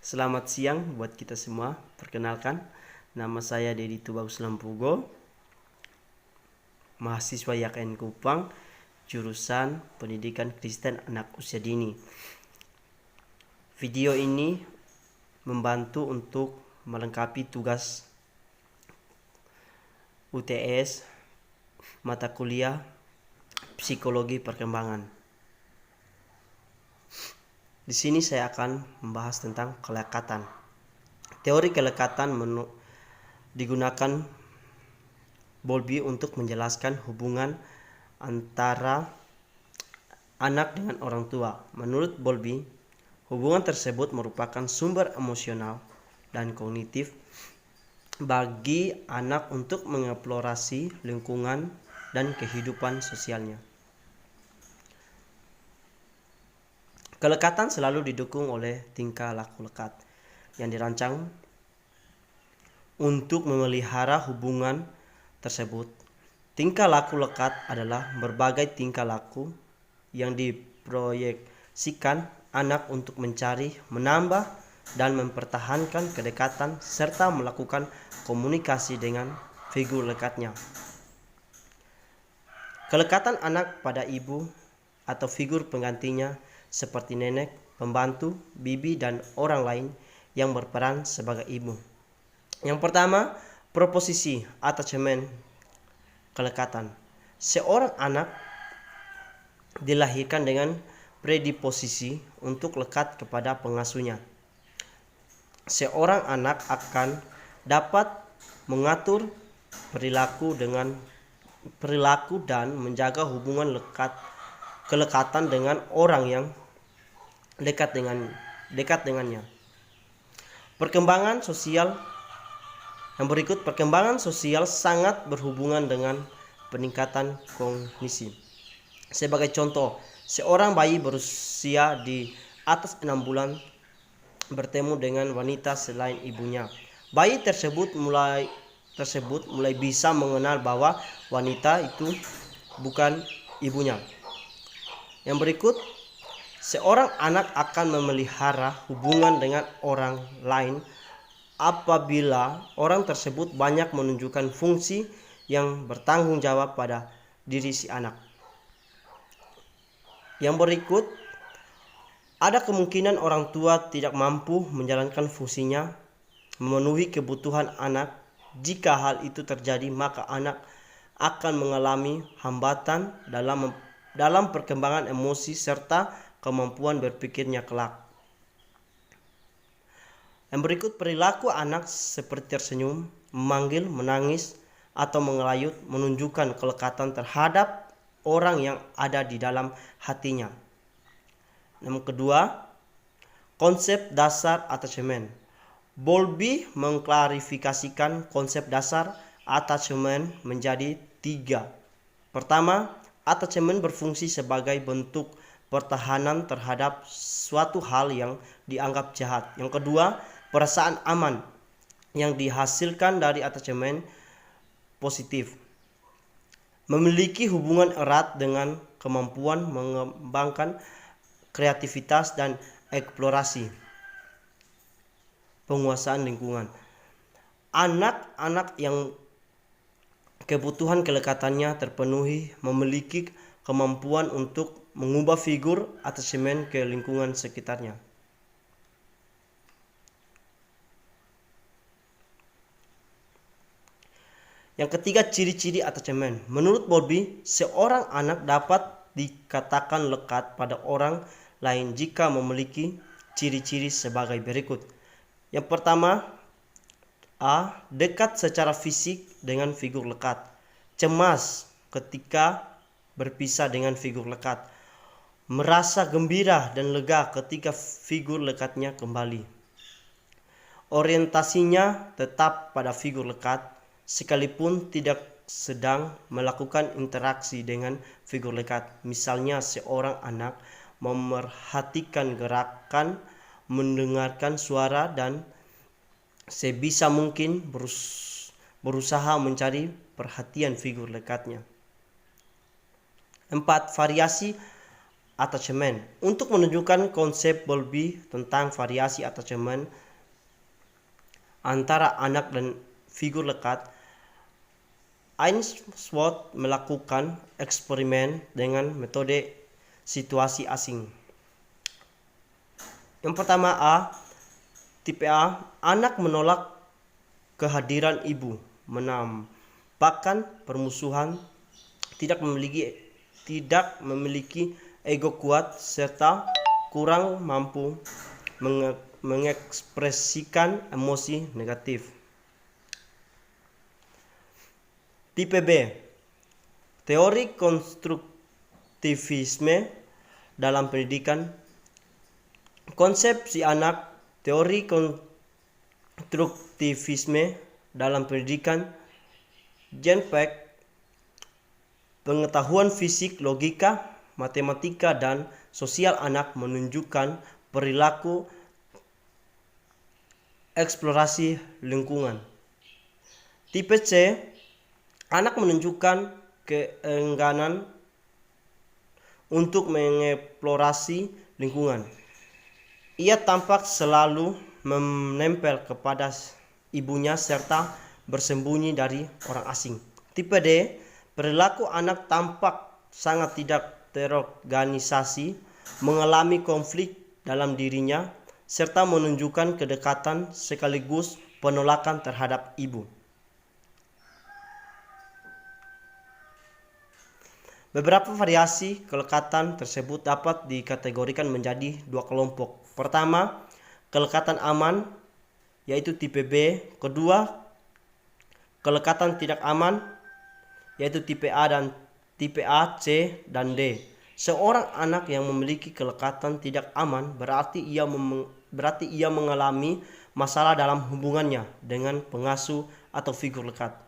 Selamat siang buat kita semua. Perkenalkan, nama saya Dedi Tubagus Lampugo, mahasiswa YKN Kupang, jurusan Pendidikan Kristen Anak Usia Dini. Video ini membantu untuk melengkapi tugas UTS mata kuliah Psikologi Perkembangan. Di sini saya akan membahas tentang kelekatan. Teori kelekatan digunakan Bowlby untuk menjelaskan hubungan antara anak dengan orang tua. Menurut Bowlby, hubungan tersebut merupakan sumber emosional dan kognitif bagi anak untuk mengeksplorasi lingkungan dan kehidupan sosialnya. Kelekatan selalu didukung oleh tingkah laku lekat yang dirancang untuk memelihara hubungan tersebut. Tingkah laku lekat adalah berbagai tingkah laku yang diproyeksikan anak untuk mencari, menambah, dan mempertahankan kedekatan serta melakukan komunikasi dengan figur lekatnya. Kelekatan anak pada ibu atau figur penggantinya seperti nenek, pembantu, bibi, dan orang lain yang berperan sebagai ibu. Yang pertama, proposisi attachment kelekatan. Seorang anak dilahirkan dengan predisposisi untuk lekat kepada pengasuhnya. Seorang anak akan dapat mengatur perilaku dan menjaga hubungan kelekatan dengan orang yang dekat dengannya. Perkembangan sosial yang berikut, perkembangan sosial sangat berhubungan dengan peningkatan kognisi. Sebagai contoh, seorang bayi berusia di atas 6 bulan bertemu dengan wanita selain ibunya. Bayi tersebut mulai bisa mengenal bahwa wanita itu bukan ibunya. Yang berikut, seorang anak akan memelihara hubungan dengan orang lain apabila orang tersebut banyak menunjukkan fungsi yang bertanggung jawab pada diri si anak. Yang berikut, ada kemungkinan orang tua tidak mampu menjalankan fungsinya memenuhi kebutuhan anak. Jika hal itu terjadi, maka anak akan mengalami hambatan dalam perkembangan emosi serta kemampuan berpikirnya kelak. Yang berikut, perilaku anak seperti tersenyum, memanggil, menangis, atau mengelayut menunjukkan kelekatan terhadap orang yang ada di dalam hatinya. Yang kedua, konsep dasar attachment. Bowlby mengklarifikasikan konsep dasar attachment menjadi 3. Pertama, attachment berfungsi sebagai bentuk pertahanan terhadap suatu hal yang dianggap jahat. Yang kedua, perasaan aman yang dihasilkan dari attachment positif. Memiliki hubungan erat dengan kemampuan mengembangkan kreativitas dan eksplorasi. Penguasaan lingkungan. Anak-anak yang kebutuhan kelekatannya terpenuhi memiliki kemampuan untuk mengubah figur attachment ke lingkungan sekitarnya. Yang ketiga, ciri-ciri attachment. Menurut Bowlby, seorang anak dapat dikatakan lekat pada orang lain jika memiliki ciri-ciri sebagai berikut. Yang pertama, A. Dekat secara fisik dengan figur lekat. Cemas ketika berpisah dengan figur lekat. Merasa gembira dan lega ketika figur lekatnya kembali. Orientasinya tetap pada figur lekat sekalipun tidak sedang melakukan interaksi dengan figur lekat. Misalnya, seorang anak memerhatikan gerakan, mendengarkan suara, dan sebisa mungkin berusaha mencari perhatian figur lekatnya. 4. Variasi attachment. Untuk menunjukkan konsep Bowlby tentang variasi attachment antara anak dan figur lekat, Ainsworth melakukan eksperimen dengan metode situasi asing. Yang pertama tipe A, anak menolak kehadiran ibu, menampakkan permusuhan, tidak memiliki ego kuat, serta kurang mampu mengekspresikan emosi negatif. Tipe B, teori konstruktivisme dalam pendidikan. Konsep si anak, teori konstruktivisme dalam pendidikan, Genpact, pengetahuan fisik, logika, matematika, dan sosial anak menunjukkan perilaku eksplorasi lingkungan. Tipe C, anak menunjukkan keengganan untuk mengeksplorasi lingkungan. Ia tampak selalu menempel kepada ibunya serta bersembunyi dari orang asing. Tipe D, perilaku anak tampak sangat tidak terorganisasi, mengalami konflik dalam dirinya, serta menunjukkan kedekatan sekaligus penolakan terhadap ibu. Beberapa variasi kelekatan tersebut dapat dikategorikan menjadi dua kelompok. Pertama, kelekatan aman, yaitu tipe B. Kedua, kelekatan tidak aman, yaitu tipe A, C, dan D. Seorang anak yang memiliki kelekatan tidak aman berarti ia mengalami masalah dalam hubungannya dengan pengasuh atau figur lekat.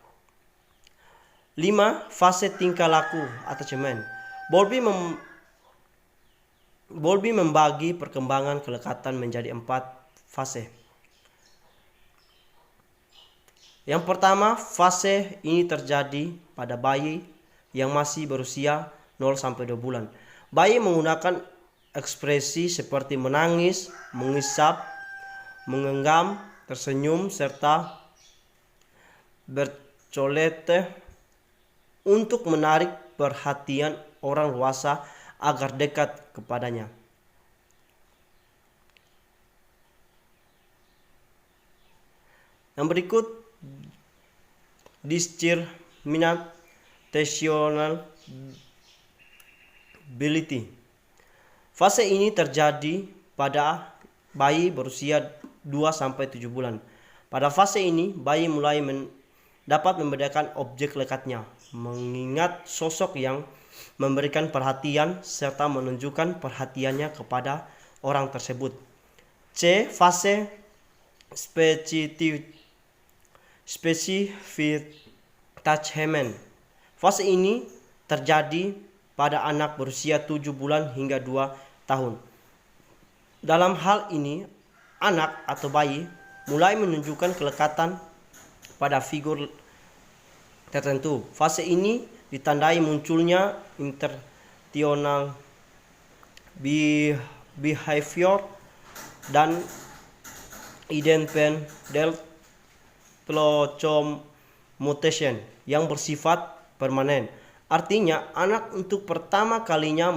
5. Fase tingkah laku attachment. Bowlby membagi perkembangan kelekatan menjadi 4 fase. Yang pertama, fase ini terjadi pada bayi yang masih berusia 0-2 bulan. Bayi menggunakan ekspresi seperti menangis, mengisap, menggenggam, tersenyum, serta bercolete untuk menarik perhatian orang dewasa agar dekat kepadanya. Yang berikut, discriminational ability. Fase ini terjadi pada bayi berusia 2-7 bulan. Pada fase ini, bayi mulai dapat membedakan objek lekatnya, mengingat sosok yang memberikan perhatian serta menunjukkan perhatiannya kepada orang tersebut. C. Fase specific attachment. Fase ini terjadi pada anak berusia 7 bulan hingga 2 tahun. Dalam hal ini, anak atau bayi mulai menunjukkan kelekatan pada figur tertentu. Fase ini ditandai munculnya intentional behavior dan independent mutation yang bersifat permanen. Artinya, anak untuk pertama kalinya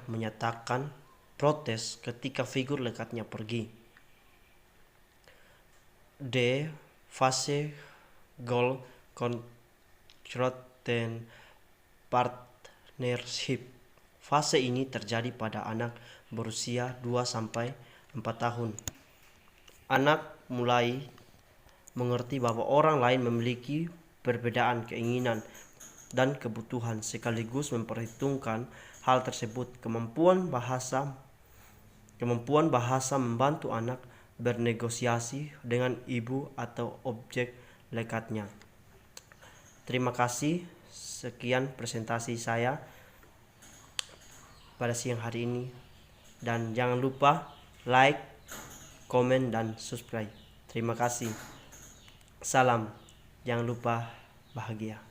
menyatakan protes ketika figur lekatnya pergi. D. Fase goal constraint partnership. Fase ini terjadi pada anak berusia 2-4 tahun. Anak mulai mengerti bahwa orang lain memiliki perbedaan keinginan dan kebutuhan, sekaligus memperhitungkan hal tersebut. Kemampuan bahasa membantu anak bernegosiasi dengan ibu atau objek lekatnya. Terima kasih. Sekian presentasi saya pada siang hari ini, dan jangan lupa like, komen, dan subscribe. Terima kasih. Salam. Jangan lupa bahagia.